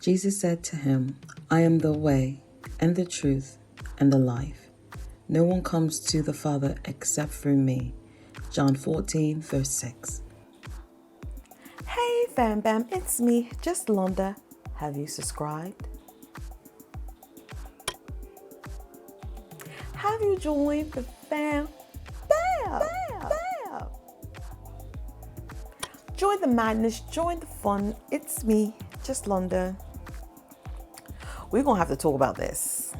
Jesus said to him, I am the way and the truth and the life. No one comes to the Father except through me. John 14, verse 6. Hey fam bam, it's me, Juslonda. Have you subscribed? Have you joined the fam bam? Bam. Join the madness, join the fun. It's me, Juslonda. We're gonna have to talk about this.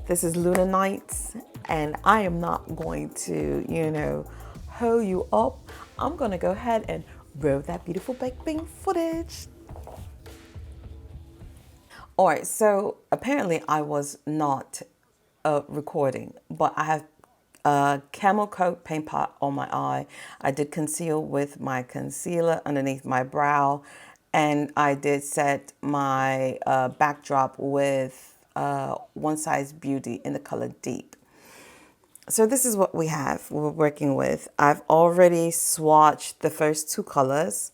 This is Lunar Nights, and I am not going to, hoe you up. I'm gonna go ahead and roll that beautiful baked bean footage. All right, so apparently I was not recording, but I have camel coat paint pot on my eye. I did conceal with my concealer underneath my brow, and I did set my backdrop with One Size Beauty in the color Deep. So this is what we're working with. I've already swatched the first two colors.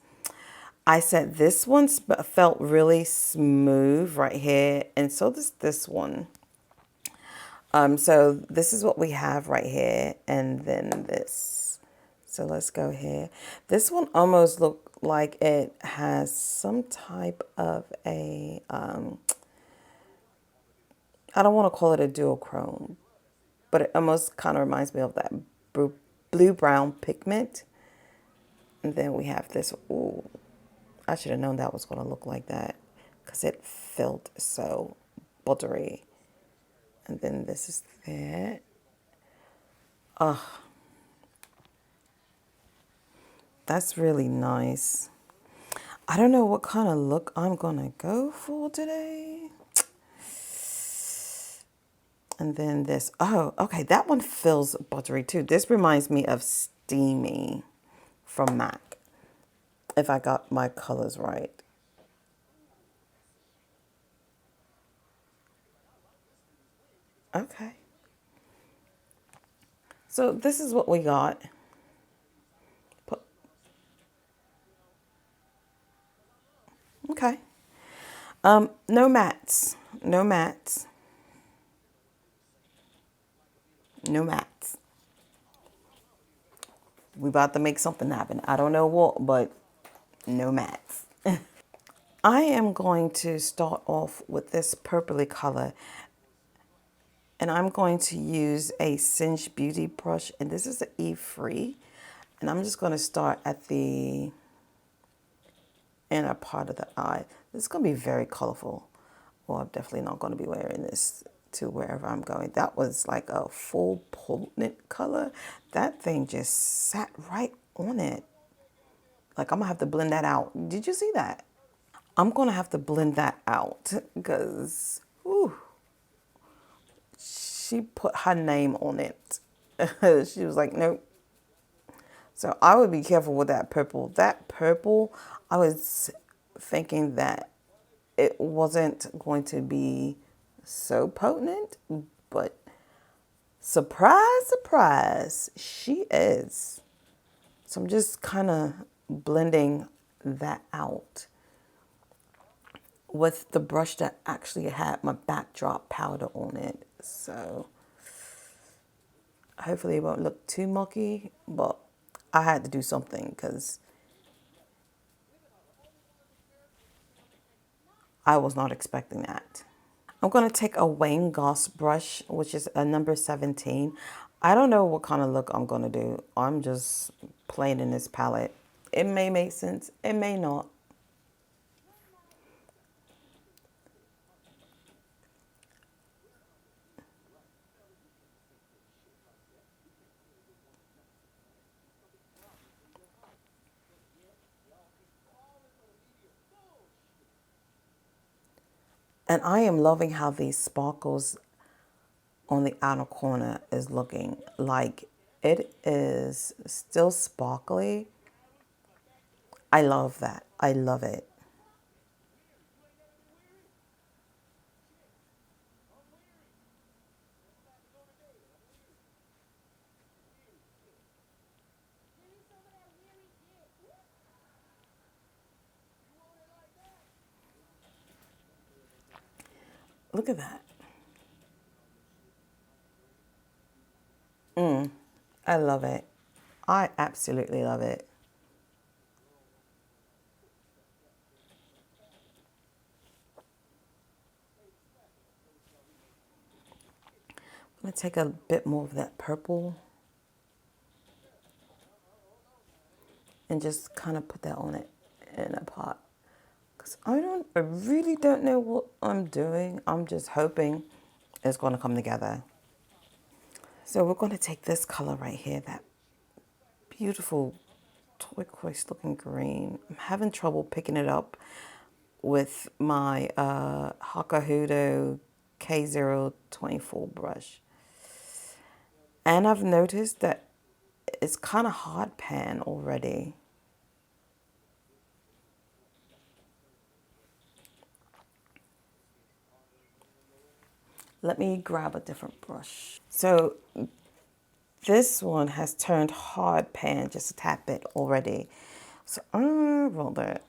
I said this one felt really smooth right here, and so does this one. So this is what we have right here, and then this. So let's go here. This one almost looked like it has some type of a, I don't want to call it a duochrome, but it almost kind of reminds me of that blue-brown pigment. And then we have this. Ooh, I should have known that was going to look like that because it felt so buttery. And then this is that. That's really nice. I don't know what kind of look I'm going to go for today. And then this. Oh, okay. That one feels buttery too. This reminds me of Steamy from MAC, if I got my colors right. Okay. So this is what we got. Okay. No mats. No mats. No mats. We about to make something happen. I don't know what, but no mats. I am going to start off with this purpley color, and I'm going to use a Cinch Beauty brush, and this is an E3, and I'm just going to start at the inner part of the eye. This is going to be very colorful. Well, I'm definitely not going to be wearing this to wherever I'm going. That was like a full potent color. That thing just sat right on it. Like, I'm going to have to blend that out. Did you see that? I'm going to have to blend that out because, she put her name on it. She was like, nope. So I would be careful with that purple. That purple, I was thinking that it wasn't going to be so potent, but surprise, surprise, she is. So I'm just kind of blending that out with the brush that actually had my backdrop powder on it. So hopefully it won't look too mucky, but I had to do something because I was not expecting that. I'm going to take a Wayne Goss brush, which is a number 17. I don't know what kind of look I'm going to do. I'm just playing in this palette. It may make sense. It may not. And I am loving how these sparkles on the outer corner is looking. Like, it is still sparkly. I love that. I love it. Look at that. I love it. I absolutely love it. I'm going to take a bit more of that purple and just kind of put that on it in a pot. Because I really don't know what I'm doing. I'm just hoping it's going to come together. So we're going to take this color right here, that beautiful turquoise looking green. I'm having trouble picking it up with my Huda K024 brush. And I've noticed that it's kind of hard pan already. Let me grab a different brush. So this one has turned hard pan just a tad bit already. So I'm gonna roll that.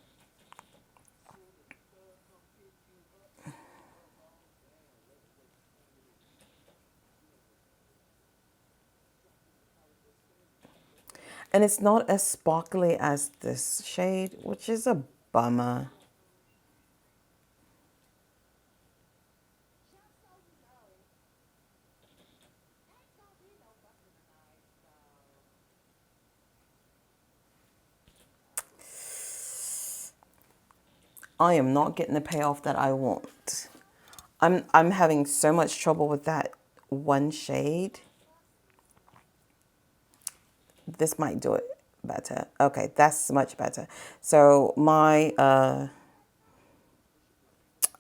And it's not as sparkly as this shade, which is a bummer. I am not getting the payoff that I want. I'm having so much trouble with that one shade. This might do it better. Okay, that's much better. So my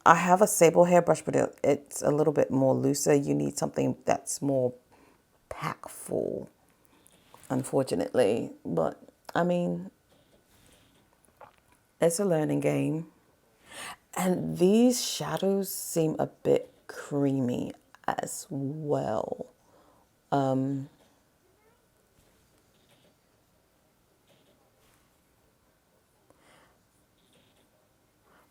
I have a sable hairbrush, but it's a little bit more looser. You need something that's more packful, unfortunately. But I mean, it's a learning game. And these shadows seem a bit creamy as well.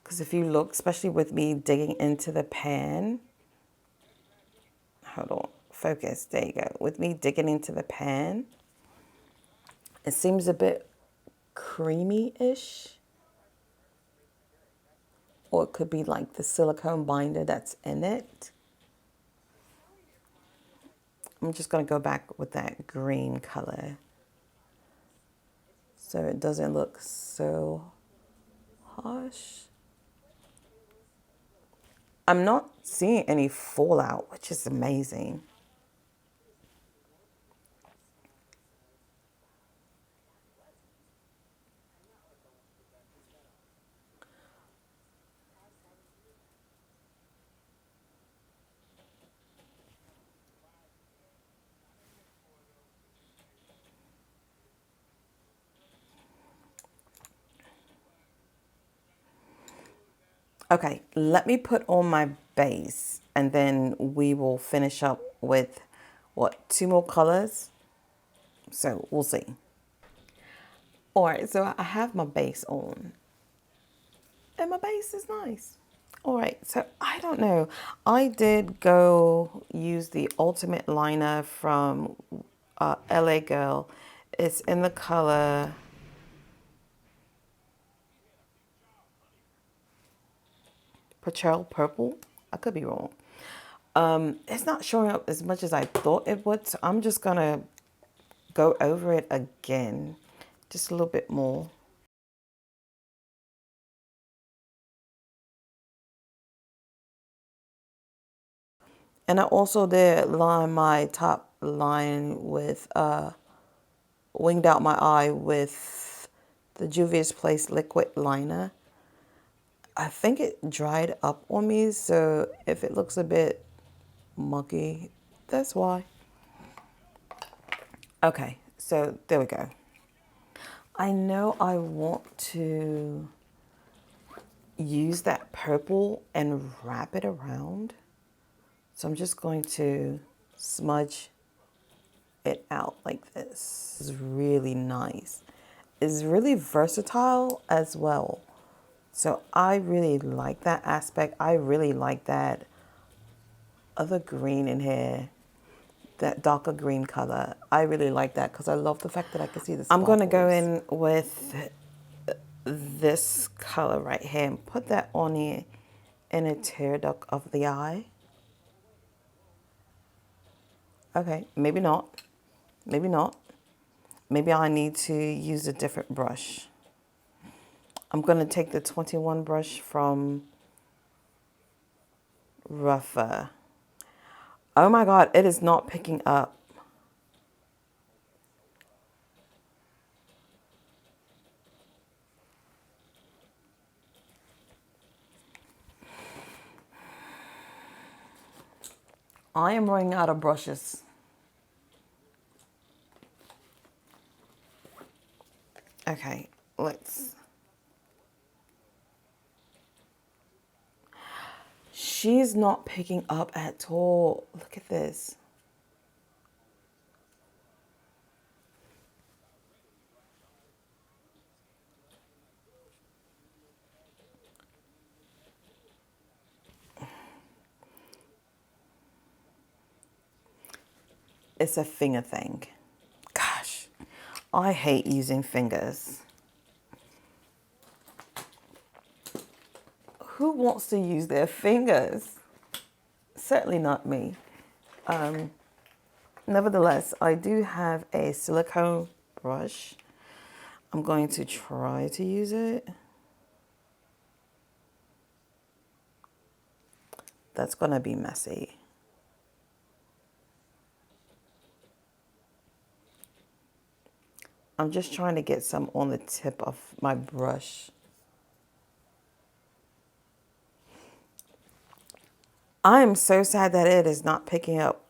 Because if you look, especially with me digging into the pan, hold on, focus, there you go. With me digging into the pan, it seems a bit creamy-ish. Or it could be like the silicone binder that's in it. I'm just going to go back with that green color so it doesn't look so harsh. I'm not seeing any fallout, which is amazing. Okay, let me put on my base and then we will finish up with, what, 2 more colors? So we'll see. All right, so I have my base on and my base is nice. All right, so I don't know. I did go use the Ultimate Liner from LA Girl. It's in the color Petrel Purple. I could be wrong. It's not showing up as much as I thought it would, so I'm just gonna go over it again, just a little bit more. And I also did line my top line with, winged out my eye with the Juvia's Place Liquid Liner. I think it dried up on me, so if it looks a bit muggy, that's why. Okay, so there we go. I know I want to use that purple and wrap it around. So I'm just going to smudge it out like this. It's really nice. It's really versatile as well. So I really like that aspect. I really like that other green in here, that darker green color. I really like that because I love the fact that I can see the sparkles. I'm going to go in with this color right here and put that on the inner tear duct of the eye. Okay, maybe not. Maybe not. Maybe I need to use a different brush. I'm going to take the 21 brush from Rougher. Oh my God, it is not picking up. I am running out of brushes. Okay, let's. She's not picking up at all. Look at this. It's a finger thing. Gosh, I hate using fingers. Who wants to use their fingers? Certainly not me. Nevertheless, I do have a silicone brush. I'm going to try to use it. That's going to be messy. I'm just trying to get some on the tip of my brush. I am so sad that it is not picking up.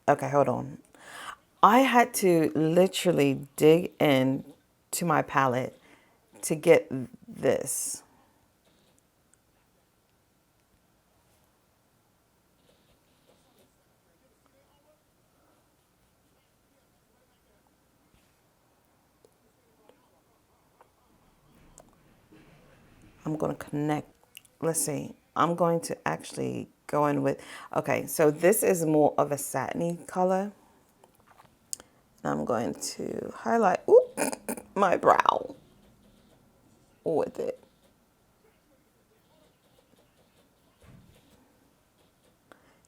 Okay, hold on. I had to literally dig in to my palette to get this. I'm going to connect. Let's see. I'm going to actually go in with, okay, so this is more of a satiny color. I'm going to highlight my brow with it.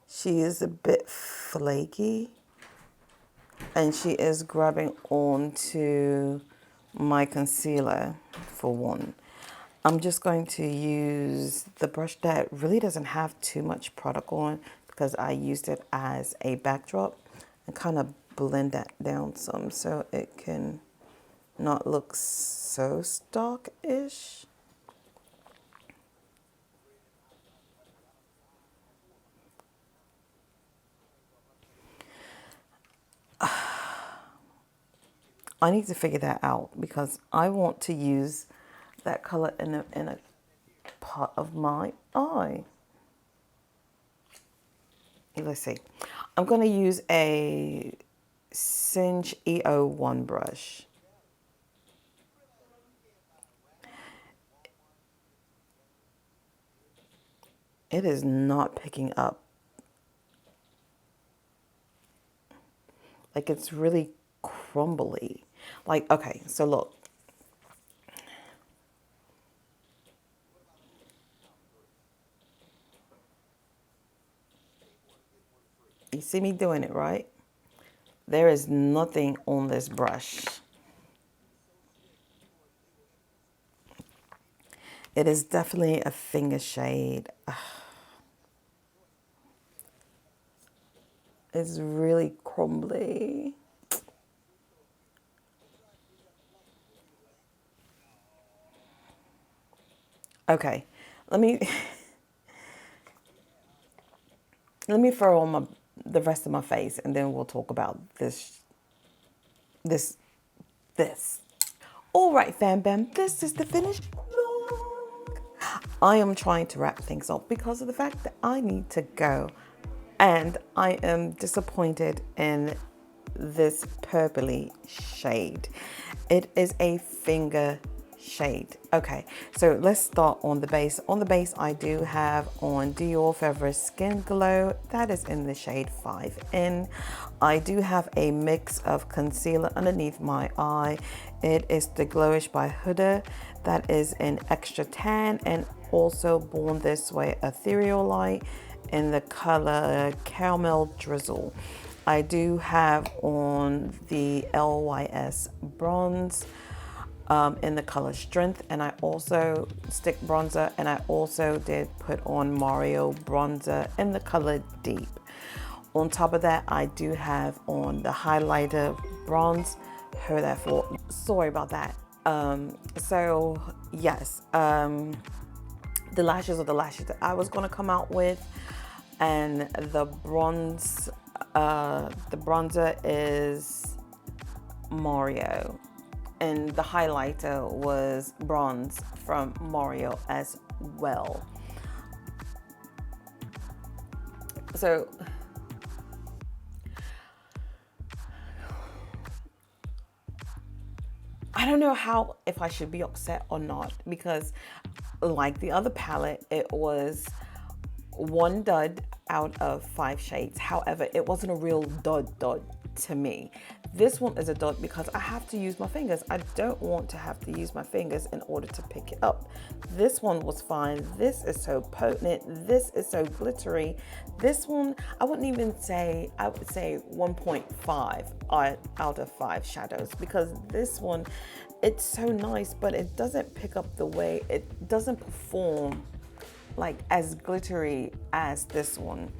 She is a bit flaky and she is grabbing onto my concealer for one. I'm just going to use the brush that really doesn't have too much product on because I used it as a backdrop and kind of blend that down some so it can not look so stark-ish. I need to figure that out because I want to use that color in a part of my eye. Let's see. I'm going to use a Singe EO1 brush. It is not picking up. Like it's really crumbly. Like, okay, so look. You see me doing it, right? There is nothing on this brush. It is definitely a finger shade. It's really crumbly. Okay, let me throw on the rest of my face and then we'll talk about this. All right, fam bam, this is the finished look. I am trying to wrap things up because of the fact that I need to go. And I am disappointed in this purpley shade. It is a finger shade. Okay, so let's start on the base. On the base, I do have on Dior Forever Skin Glow. That is in the shade 5N. I do have a mix of concealer underneath my eye. It is the Glowish by Huda. That is in Extra Tan, and also Born This Way Ethereal Light in the color Caramel Drizzle. I do have on the LYS Bronze in the color Strength, and I also stick bronzer, and I also did put on Mario bronzer in the color Deep. On top of that, I do have on the highlighter bronze. Heard that for, sorry about that. So yes, the lashes are the lashes that I was gonna come out with, and the bronze, the bronzer is Mario, and the highlighter was bronze from Mario as well. So I don't know how, if I should be upset or not, because like the other palette, it was one dud out of 5 shades. However, it wasn't a real dud to me. This one is a dud because I have to use my fingers. I don't want to have to use my fingers in order to pick it up. This one was fine. This is so potent. This is so glittery. This one, I wouldn't even say, I would say 1.5 out of 5 shadows, because this one, it's so nice, but it doesn't pick up the way, it doesn't perform like as glittery as this one,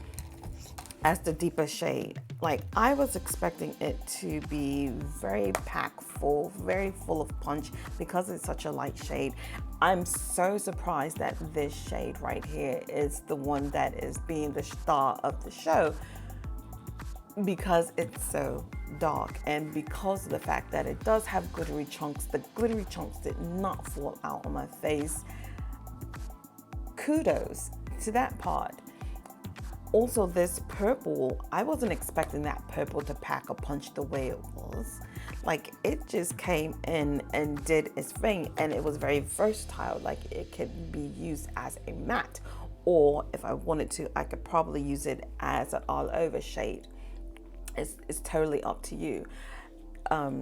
as the deeper shade. Like, I was expecting it to be very packed full, very full of punch, because it's such a light shade. I'm so surprised that this shade right here is the one that is being the star of the show, because it's so dark, and because of the fact that it does have glittery chunks. The glittery chunks did not fall out on my face. Kudos to that part. Also, this purple, I wasn't expecting that purple to pack a punch the way it was. Like, it just came in and did its thing, and it was very versatile. Like, it could be used as a matte, or if I wanted to, I could probably use it as an all over shade. It's totally up to you.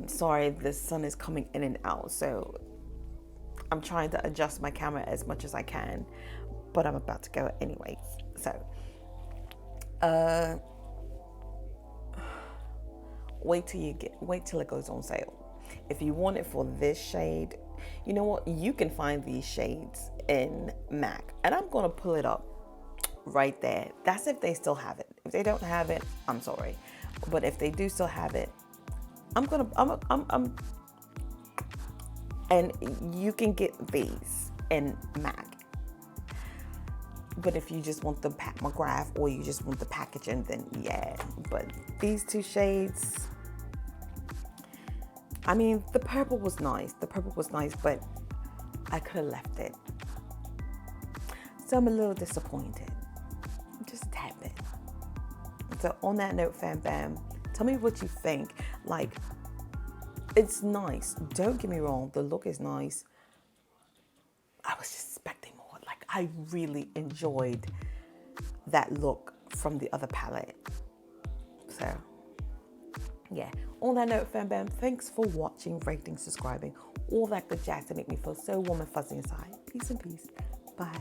Sorry, the sun is coming in and out, so I'm trying to adjust my camera as much as I can, but I'm about to go anyways. So wait till it goes on sale. If you want it for this shade, you know what, you can find these shades in MAC, and I'm gonna pull it up right there. That's if they still have it. If they don't have it, I'm sorry, but if they do still have it, and you can get these in MAC. But if you just want the McGrath, or you just want the packaging, then yeah. But these two shades, I mean, the purple was nice. The purple was nice, but I could have left it. So I'm a little disappointed. Just a tad bit. So on that note, fam bam, tell me what you think. Like, it's nice. Don't get me wrong. The look is nice. I was just expecting more. Like, I really enjoyed that look from the other palette. So, yeah. On that note, fam bam, thanks for watching, rating, subscribing, all that good jazz to make me feel so warm and fuzzy inside. Peace and peace. Bye.